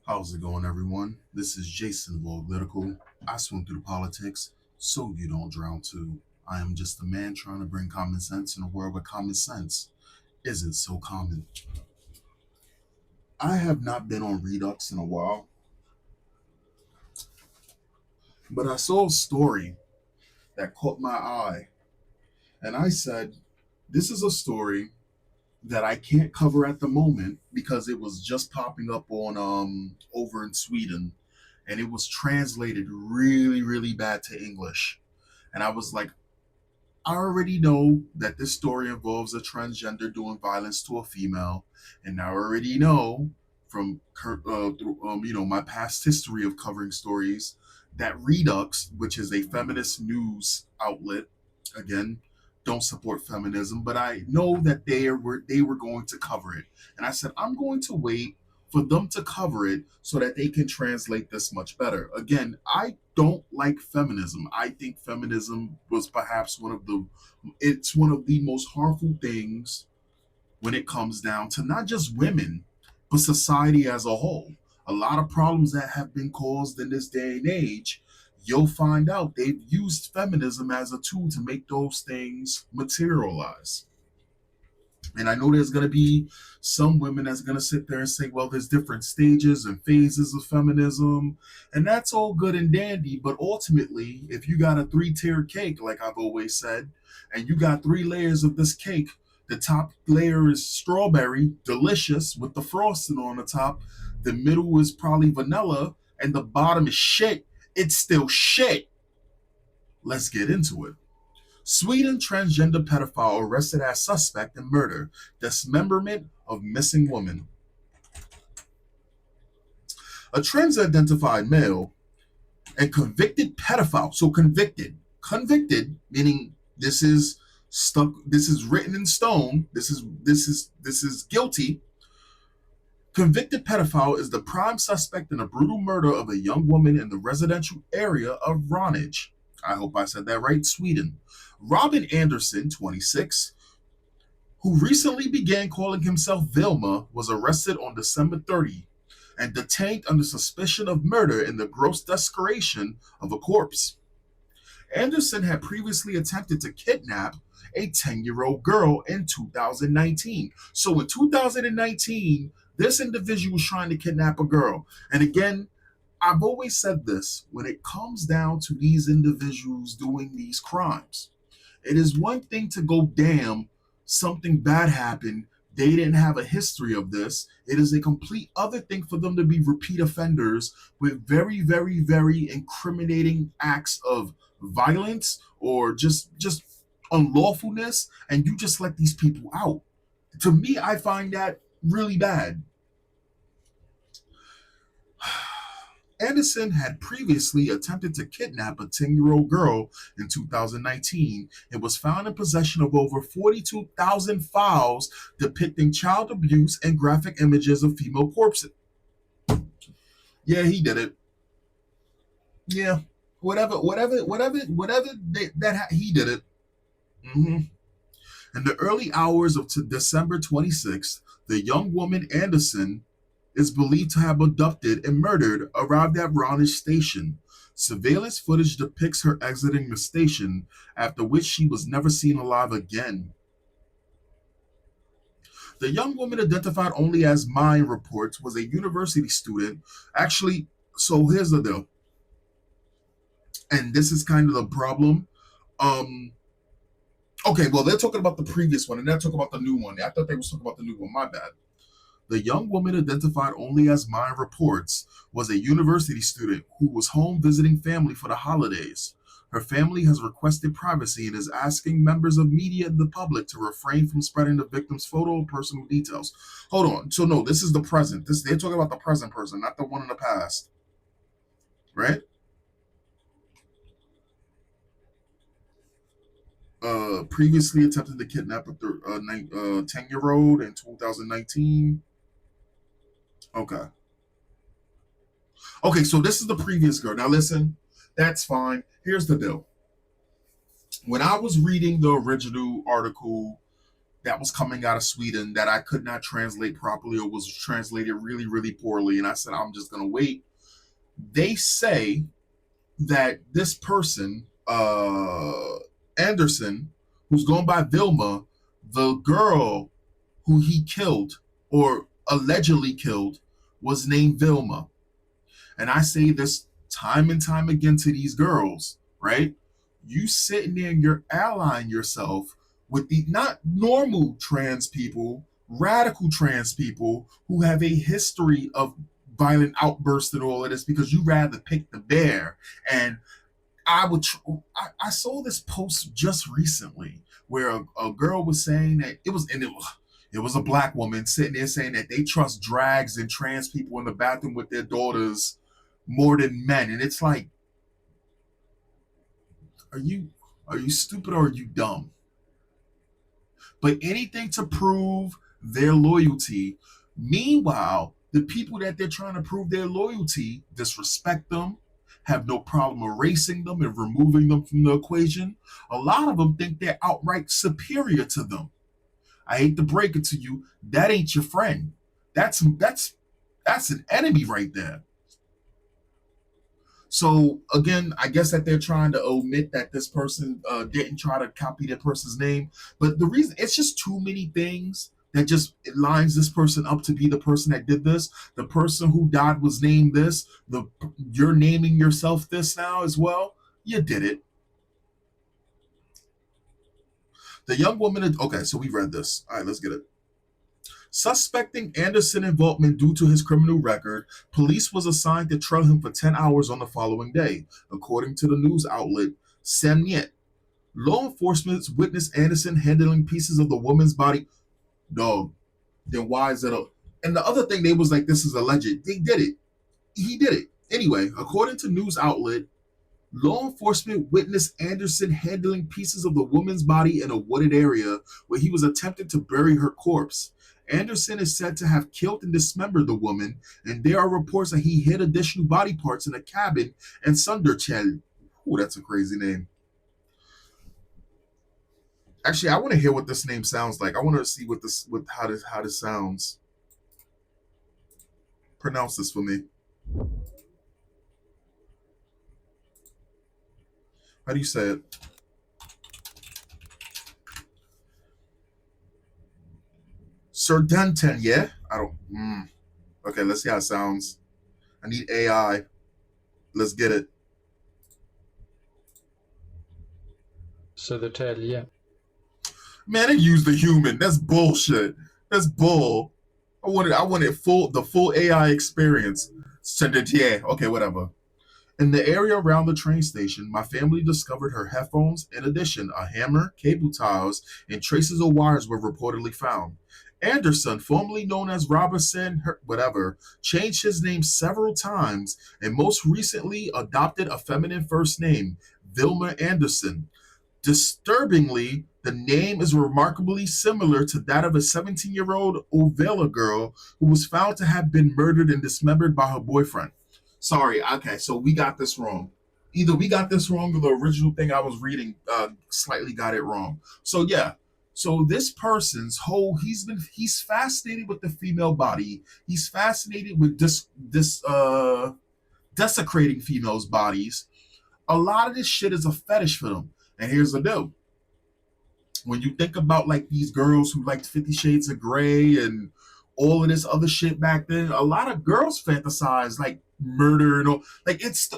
How's it going, everyone? This is Jason of Auglitical. I swim through the politics so you don't drown too. I am just a man trying to bring common sense in a world where common sense isn't so common. I have not been on Redux in a while, but I saw a story that caught my eye, and I said, this is a story that I can't cover at the moment because it was just popping up on over in Sweden, and it was translated really bad to English. And I was like, I already know that this story involves a transgender doing violence to a female, and I already know from my past history of covering stories that Redux, which is a feminist news outlet, again, don't support feminism, but I know that they were going to cover it, and I said I'm going to wait for them to cover it so that they can translate this much better. Again, I don't like feminism. I think feminism was perhaps one of the most harmful things when it comes down to not just women, but society as a whole. A lot of problems that have been caused in this day and age, you'll find out they've used feminism as a tool to make those things materialize. And I know there's going to be some women that's going to sit there and say, well, there's different stages and phases of feminism. And that's all good and dandy. But ultimately, if you got a three-tiered cake, like I've always said, and you got three layers of this cake, the top layer is strawberry, delicious, with the frosting on the top. The middle is probably vanilla, and the bottom is shit. It's still shit. Let's get into it. Sweden transgender pedophile arrested as suspect in murder, dismemberment of missing woman. A trans identified male and convicted pedophile. So convicted meaning this is stuck. This is written in stone. This is guilty. Convicted pedophile is the prime suspect in a brutal murder of a young woman in the residential area of Rönninge. I hope I said that right, Sweden. Robin Anderson, 26, who recently began calling himself Vilma, was arrested on December 30 and detained under suspicion of murder in the gross desecration of a corpse. Anderson had previously attempted to kidnap a 10-year-old girl in 2019. So in 2019, this individual was trying to kidnap a girl. And again, I've always said this when it comes down to these individuals doing these crimes. It is one thing to go, damn, something bad happened. They didn't have a history of this. It is a complete other thing for them to be repeat offenders with very incriminating acts of violence or just unlawfulness, and you just let these people out. To me, I find that really bad. Anderson had previously attempted to kidnap a 10-year-old girl in 2019 and was found in possession of over 42,000 files depicting child abuse and graphic images of female corpses. Yeah, he did it. Yeah, whatever he did it. hmm In the early hours of December 26th, the young woman Anderson is believed to have abducted and murdered arrived at Ronish Station. Surveillance footage depicts her exiting the station, after which she was never seen alive again. The young woman, identified only as Mine reports, was a university student. Actually, so here's the deal, and this is kind of the problem. Um, okay, well, they're talking about the previous one, and they're talking about the new one. I thought they were talking about the new one. My bad. The young woman, identified only as Mine reports, was a university student who was home visiting family for the holidays. Her family has requested privacy and is asking members of media and the public to refrain from spreading the victim's photo or personal details. Hold on. So no, this is the present. This they're talking about the present person, not the one in the past, right? Previously attempted to kidnap a 10-year-old in 2019. Okay. Okay, so this is the previous girl. Now listen, that's fine. Here's the deal. When I was reading the original article, that was coming out of Sweden that I could not translate properly or was translated really, really poorly. And I said, I'm just going to wait. They say that this person, Anderson, who's going by Vilma, the girl who he killed or allegedly killed, was named Vilma. And I say this time and time again to these girls, right? You sitting there and you're allying yourself with the not normal trans people, radical trans people who have a history of violent outbursts and all of this because you rather pick the bear. And I would. I saw this post just recently where a girl was saying that it was a black woman sitting there saying that they trust drags and trans people in the bathroom with their daughters more than men, and it's like, are you stupid or are you dumb? But anything to prove their loyalty. Meanwhile, the people that they're trying to prove their loyalty disrespect them, have no problem erasing them and removing them from the equation. A lot of them think they're outright superior to them. I hate to break it to you, that ain't your friend. That's an enemy right there. So again, I guess that they're trying to omit that this person didn't try to copy that person's name, but the reason it's just too many things that just lines this person up to be the person that did this. The person who died was named this. You're naming yourself this now as well. You did it. The young woman. Okay, so we read this. All right, let's get it. Suspecting Anderson involvement due to his criminal record, police was assigned to trail him for 10 hours on the following day, according to the news outlet Semnet. Law enforcement witnessed Anderson handling pieces of the woman's body. No, then why is it? And the other thing, they was like, this is alleged. They did it. He did it. Anyway, according to news outlet, law enforcement witnessed Anderson handling pieces of the woman's body in a wooded area where he was attempting to bury her corpse. Anderson is said to have killed and dismembered the woman, and there are reports that he hid additional body parts in a cabin in Sunderchel. Oh, that's a crazy name. Actually, I want to hear what this name sounds like. I want to see how this sounds. Pronounce this for me. How do you say it? Surdenten, yeah? I don't. Okay, let's see how it sounds. I need AI. Let's get it. Södertälje. Man, they used the human. That's bullshit. That's bull. I wanted the full AI experience. Send it, yeah. Okay, whatever. In the area around the train station, my family discovered her headphones. In addition, a hammer, cable ties, and traces of wires were reportedly found. Anderson, formerly known as Robinson, whatever, changed his name several times and most recently adopted a feminine first name, Vilma Anderson. Disturbingly, the name is remarkably similar to that of a 17-year-old Ovela girl who was found to have been murdered and dismembered by her boyfriend. Sorry, okay, so we got this wrong. Either we got this wrong or the original thing I was reading slightly got it wrong. So yeah, so this person's whole he's fascinated with the female body. He's fascinated with this desecrating females' bodies. A lot of this shit is a fetish for them. And here's the deal. When you think about like these girls who liked 50 Shades of Grey and all of this other shit back then, a lot of girls fantasize like murder and all. Like it's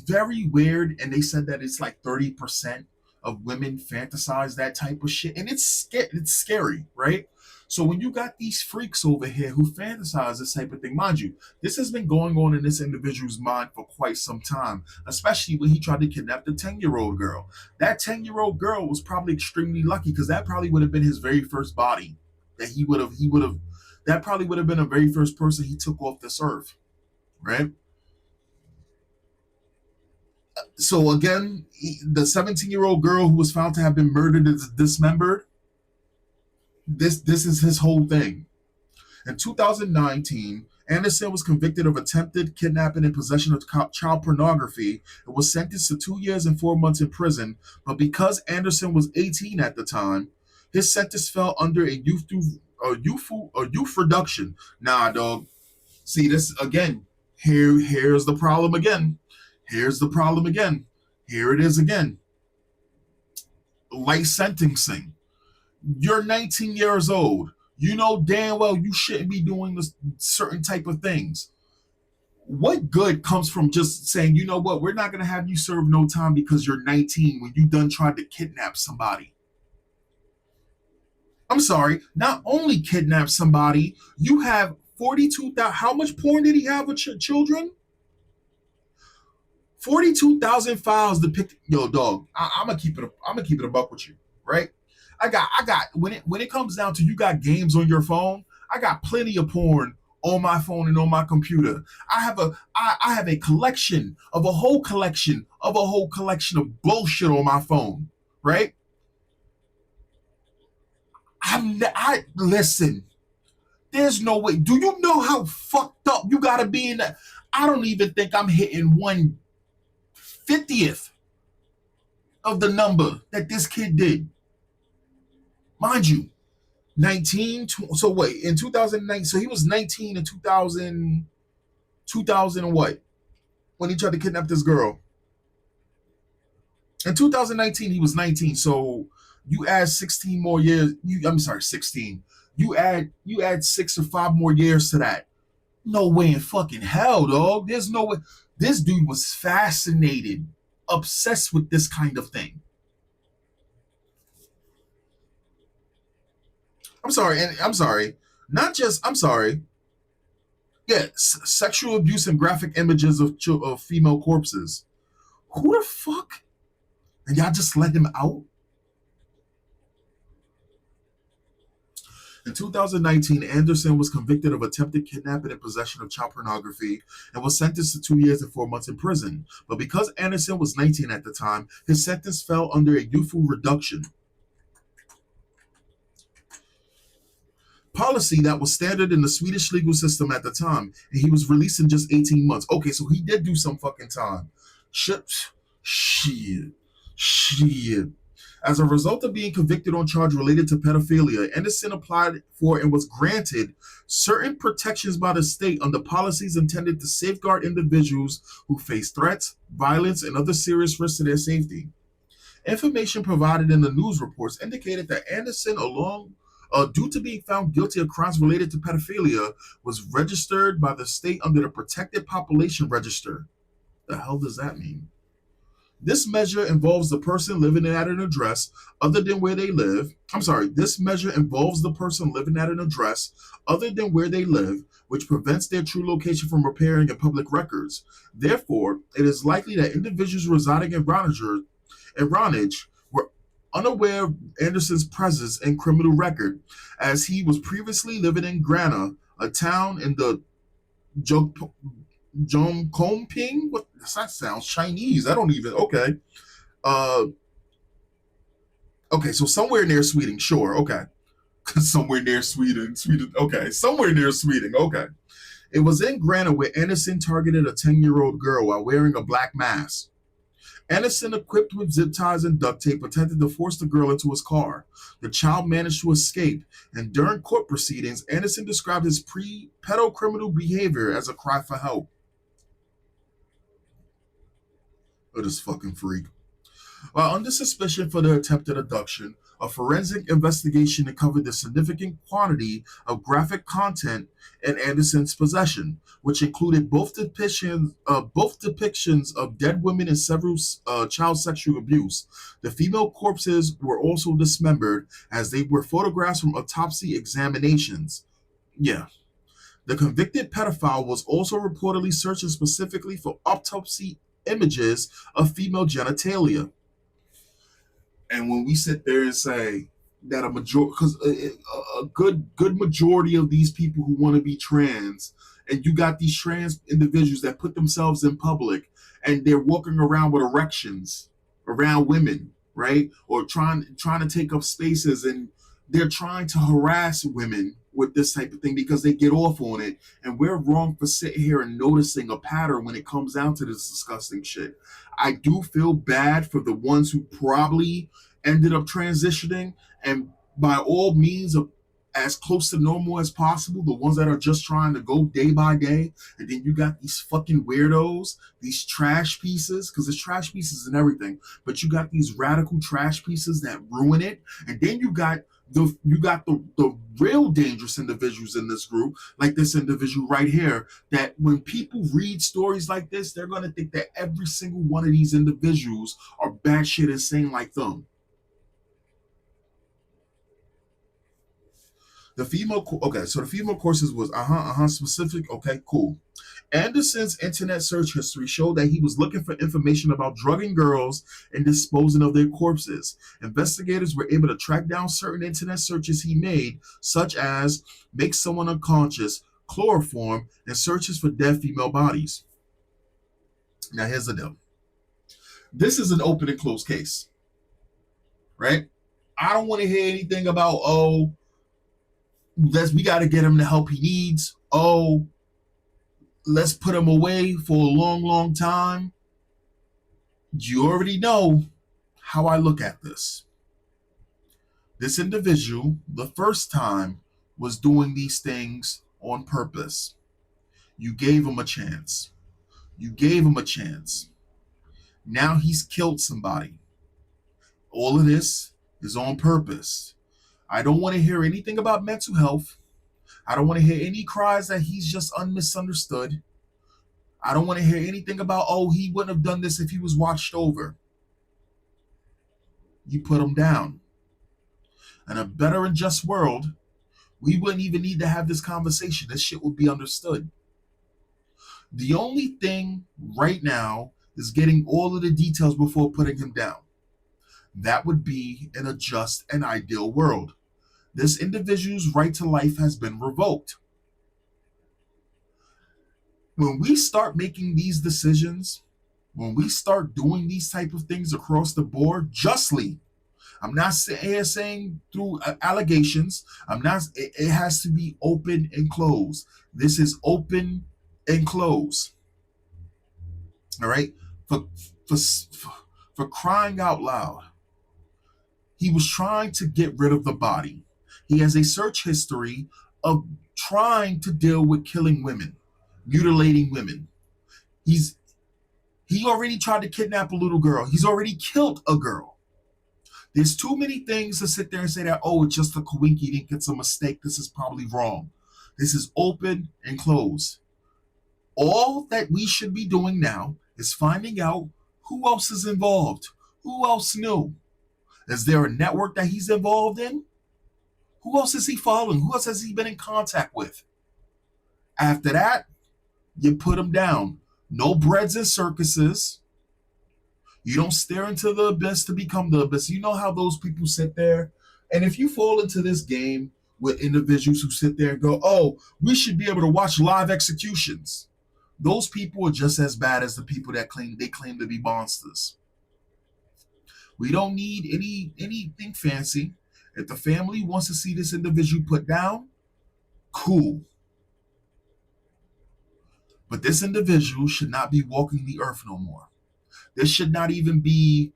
very weird. And they said that it's like 30% of women fantasize that type of shit. And it's scary, right? So when you got these freaks over here who fantasize this type of thing, mind you, this has been going on in this individual's mind for quite some time, especially when he tried to kidnap the 10-year-old girl. That 10-year-old girl was probably extremely lucky because that probably would have been his very first body that that probably would have been the very first person he took off this earth, right? So again, the 17-year-old girl who was found to have been murdered and dismembered, this is his whole thing. In 2019, Anderson was convicted of attempted kidnapping and possession of child pornography and was sentenced to 2 years and 4 months in prison. But because Anderson was 18 at the time, His sentence fell under a youth reduction. Nah, dog. See this again. Here's the problem again. Here's the problem again. Here it is again. Light sentencing. You're 19 years old. You know damn well you shouldn't be doing this certain type of things. What good comes from just saying, you know what, we're not gonna have you serve no time because you're 19 when you done tried to kidnap somebody? I'm sorry, not only kidnap somebody, you have 42,000. How much porn did he have with children? 42,000 files depicting. Yo, dog, I'm gonna keep it. I'm gonna keep it a buck with you, right? I got when it comes down to you got games on your phone. I got plenty of porn on my phone and on my computer. I have a collection of a whole collection of bullshit on my phone, right? I listen. There's no way. Do you know how fucked up you gotta be in that? I don't even think I'm hitting 1/50th of the number that this kid did. Mind you, 19. So wait, in 2009, so he was 19 in 2000 and what? When he tried to kidnap this girl. In 2019, he was 19. So you add 16 more years. I'm sorry, 16. You add 6 or 5 more years to that. No way in fucking hell, dog. There's no way. This dude was fascinated, obsessed with this kind of thing. I'm sorry, and I'm sorry. Not just, I'm sorry. Yeah, sexual abuse and graphic images of female corpses. Who the fuck? And y'all just let him out? In 2019, Anderson was convicted of attempted kidnapping and possession of child pornography and was sentenced to 2 years and 4 months in prison. But because Anderson was 19 at the time, his sentence fell under a youthful reduction policy that was standard in the Swedish legal system at the time, and he was released in just 18 months. Okay, so he did do some fucking time. Shit. Shit. Shit. As a result of being convicted on charge related to pedophilia, Anderson applied for and was granted certain protections by the state under policies intended to safeguard individuals who face threats, violence, and other serious risks to their safety. Information provided in the news reports indicated that Anderson, due to being found guilty of crimes related to pedophilia, was registered by the state under the Protected Population Register. The hell does that mean? This measure involves the person living at an address other than where they live. I'm sorry, this measure involves the person living at an address other than where they live, which prevents their true location from appearing in public records. Therefore, it is likely that individuals residing in Rönninge were unaware of Anderson's presence and criminal record, as he was previously living in Grana, a town in the Jönköping. What that sounds Chinese? I don't even. Okay. Uh. Okay. So somewhere near Sweden. Sure. Okay. Somewhere near Sweden. Sweden. Okay. Somewhere near Sweden. Okay. It was in Grana where Anderson targeted a 10-year-old girl while wearing a black mask. Anderson, equipped with zip ties and duct tape, attempted to force the girl into his car. The child managed to escape, and during court proceedings, Anderson described his pedocriminal behavior as a cry for help. It is fucking freak. While under suspicion for the attempted abduction, a forensic investigation uncovered the significant quantity of graphic content in Anderson's possession, which included both depictions of dead women and several child sexual abuse. The female corpses were also dismembered, as they were photographs from autopsy examinations. Yeah. The convicted pedophile was also reportedly searching specifically for autopsy images of female genitalia. And when we sit there and say that a majority, because a good majority of these people who want to be trans, and you got these trans individuals that put themselves in public and they're walking around with erections around women, right? Or trying to take up spaces, and they're trying to harass women with this type of thing because they get off on it. And we're wrong for sitting here and noticing a pattern when it comes down to this disgusting shit. I do feel bad for the ones who probably ended up transitioning and by all means of as close to normal as possible, the ones that are just trying to go day by day, and then you got these fucking weirdos, these trash pieces, because there's trash pieces and everything, but you got these radical trash pieces that ruin it, and then you got the real dangerous individuals in this group, like this individual right here, that when people read stories like this, they're gonna think that every single one of these individuals are batshit insane like them. The female courses was specific. Okay, cool. Anderson's internet search history showed that he was looking for information about drugging girls and disposing of their corpses. Investigators were able to track down certain internet searches he made, such as make someone unconscious, chloroform, and searches for dead female bodies. Now here's the deal. This is an open and closed case, right? I don't want to hear anything about, oh, we got to get him the help he needs. Oh, let's put him away for a long, long time. You already know how I look at this. This individual, the first time, was doing these things on purpose. You gave him a chance. You gave him a chance. Now he's killed somebody. All of this is on purpose. I don't want to hear anything about mental health. I don't want to hear any cries that he's just misunderstood. I don't want to hear anything about, oh, he wouldn't have done this if he was watched over. You put him down. In a better and just world, we wouldn't even need to have this conversation. This shit would be understood. The only thing right now is getting all of the details before putting him down. That would be in a just and ideal world. This individual's right to life has been revoked. When we start making these decisions, when we start doing these type of things across the board justly, I'm not here saying through allegations. I'm not. It has to be open and closed. This is open and closed. All right. For for for crying out loud, he was trying to get rid of the body. He has a search history of trying to deal with killing women, mutilating women. He already tried to kidnap a little girl. He's already killed a girl. There's too many things to sit there and say that, oh, it's just a coinky-dink, it's a mistake, this is probably wrong. This is open and closed. All that we should be doing now is finding out who else is involved. Who else knew? Is there a network that he's involved in? Who else is he following? Who else has he been in contact with? After that, you put him down. No breads and circuses. You don't stare into the abyss to become the abyss. You know how those people sit there? And if you fall into this game with individuals who sit there and go, oh, we should be able to watch live executions. Those people are just as bad as the people that claim to be monsters. We don't need anything fancy. If the family wants to see this individual put down, cool. But this individual should not be walking the earth no more. This should not even be,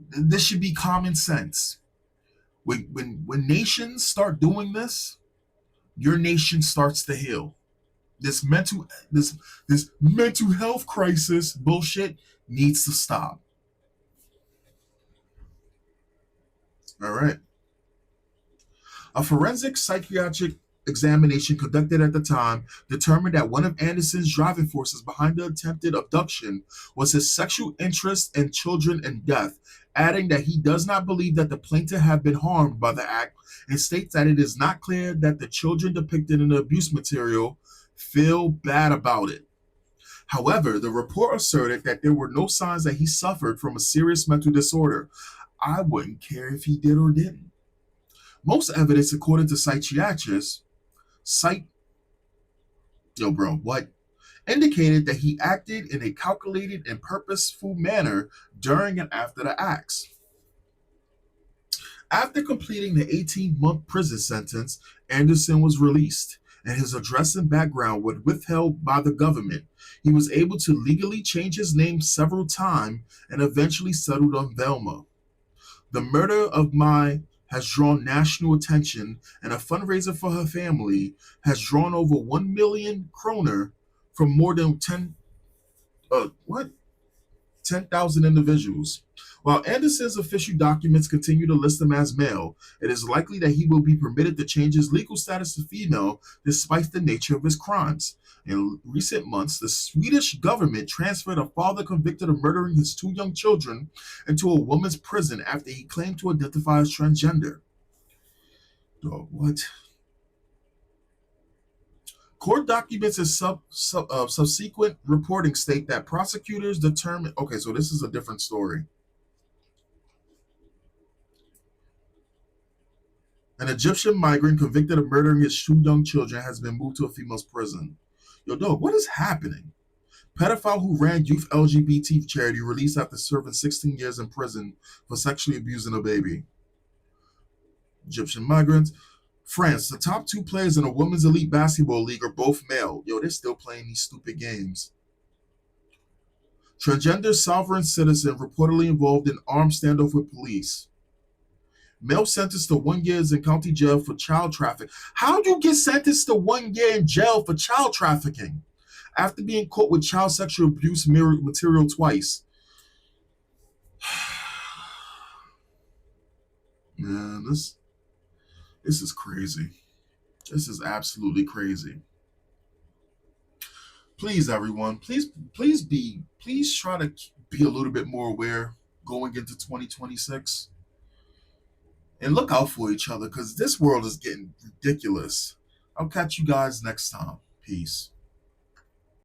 this should be common sense. When nations start doing this, your nation starts to heal. This mental health crisis bullshit needs to stop. All right. A forensic psychiatric examination conducted at the time determined that one of Anderson's driving forces behind the attempted abduction was his sexual interest in children and death, adding that he does not believe that the plaintiff have been harmed by the act and states that it is not clear that the children depicted in the abuse material feel bad about it. However, the report asserted that there were no signs that he suffered from a serious mental disorder. I wouldn't care if he did or didn't. Most evidence, according to psychiatrists, indicated that he acted in a calculated and purposeful manner during and after the acts. After completing the 18-month prison sentence, Anderson was released, and his address and background were withheld by the government. He was able to legally change his name several times and eventually settled on Velma. The murder of my has drawn national attention, and a fundraiser for her family has drawn over 1 million kroner from more than 10,000 individuals. While Anderson's official documents continue to list him as male, it is likely that he will be permitted to change his legal status to female despite the nature of his crimes. In recent months, the Swedish government transferred a father convicted of murdering his two young children into a woman's prison after he claimed to identify as transgender. What? Court documents and subsequent reporting state that prosecutors determined. Okay, so this is a different story. An Egyptian migrant convicted of murdering his two young children has been moved to a female's prison. Yo, dog, what is happening? Pedophile who ran youth LGBT charity released after serving 16 years in prison for sexually abusing a baby. Egyptian migrants. France, the top two players in a women's elite basketball league are both male. Yo, they're still playing these stupid games. Transgender sovereign citizen reportedly involved in armed standoff with police. Male sentenced to 1 year in county jail for child trafficking. How do you get sentenced to 1 year in jail for child trafficking after being caught with child sexual abuse material twice? Man, this is crazy. This is absolutely crazy. Please, everyone, please try to be a little bit more aware going into 2026 and look out for each other because this world is getting ridiculous. I'll catch you guys next time. Peace.